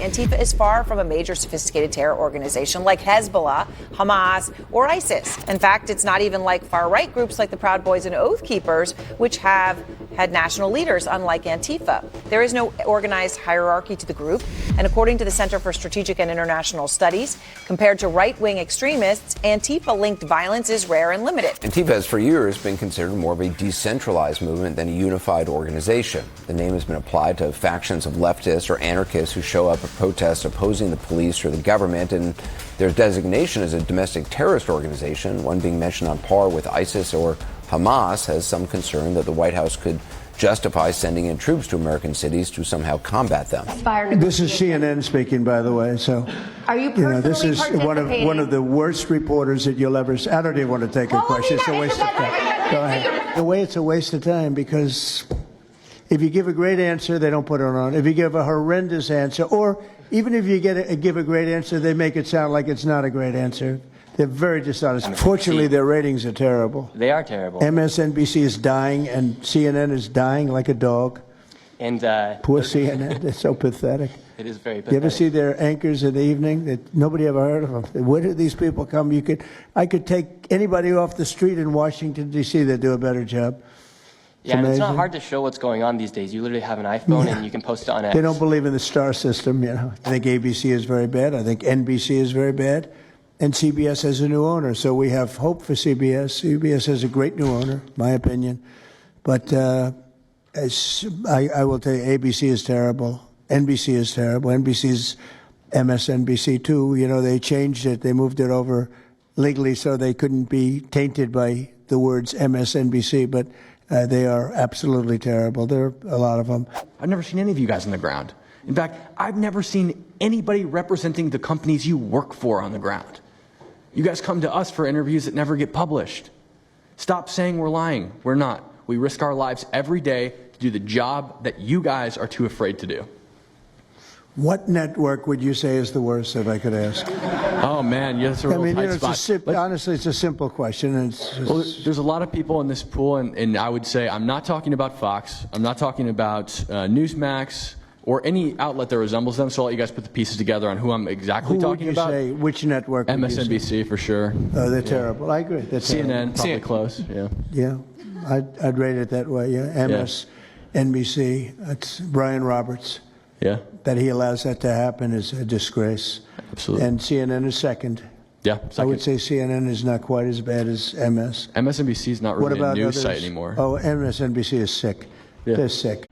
Antifa is far from a major sophisticated terror organization like Hezbollah, Hamas, or ISIS. In fact, it's not even like far-right groups like the Proud Boys and Oath Keepers, which have had national leaders, unlike Antifa. There is no organized hierarchy to the group, and according to the Center for Strategic and International Studies, compared to right-wing extremists, Antifa-linked violence is rare and limited. Antifa has for years been considered more of a decentralized movement than a unified organization. The name has been applied to factions of leftists or anarchists who show up at protests opposing the police or the government, and their designation as a domestic terrorist organization, one being mentioned on par with ISIS or Hamas, has some concern that the White House could justify sending in troops to American cities to somehow combat them. This is CNN speaking, by the way. So, are you personally this is one of the worst reporters that you'll ever see. I don't even want to take a question. It's a waste of time. Go ahead. The way it's a waste of time, because if you give a great answer, they don't put it on. If you give a horrendous answer, or even if you give a great answer, they make it sound like it's not a great answer. They're very dishonest. Fortunately, their ratings are terrible. They are terrible. MSNBC is dying, and CNN is dying like a dog. And poor CNN. They're so pathetic. It is very pathetic. You ever see their anchors in the evening? That nobody ever heard of them. Where did these people come? I could take anybody off the street in Washington, D.C. They'd do a better job. Yeah, and it's not hard to show what's going on these days. You literally have an iPhone and you can post it on X. They don't believe in the star system, you know. I think ABC is very bad. I think NBC is very bad. And CBS has a new owner, so we have hope for CBS. CBS has a great new owner, my opinion. But I will tell you, ABC is terrible. NBC is terrible. NBC's MSNBC, too. You know, they changed it. They moved it over legally so they couldn't be tainted by the words MSNBC. But they are absolutely terrible. There are a lot of them. I've never seen any of you guys on the ground. In fact, I've never seen anybody representing the companies you work for on the ground. You guys come to us for interviews that never get published. Stop saying we're lying. We're not. We risk our lives every day to do the job that you guys are too afraid to do. What network would you say is the worst, if I could ask? Oh, man, that's a real tight spot. Honestly, it's a simple question. Well, there's a lot of people in this pool, and I would say I'm not talking about Fox. I'm not talking about Newsmax or any outlet that resembles them, so I'll let you guys put the pieces together on who I'm exactly talking about. Who would you say? Which network? MSNBC for sure. Oh, they're terrible. I agree. They're CNN, probably close. Yeah. Yeah, I'd rate it that way. Yeah, MSNBC. That's Brian Roberts. Yeah. That he allows that to happen is a disgrace. Absolutely. And CNN is second. Yeah, second. I would say CNN is not quite as bad as MS. MSNBC is not really a news site anymore. Oh, MSNBC is sick. Yeah. They're sick.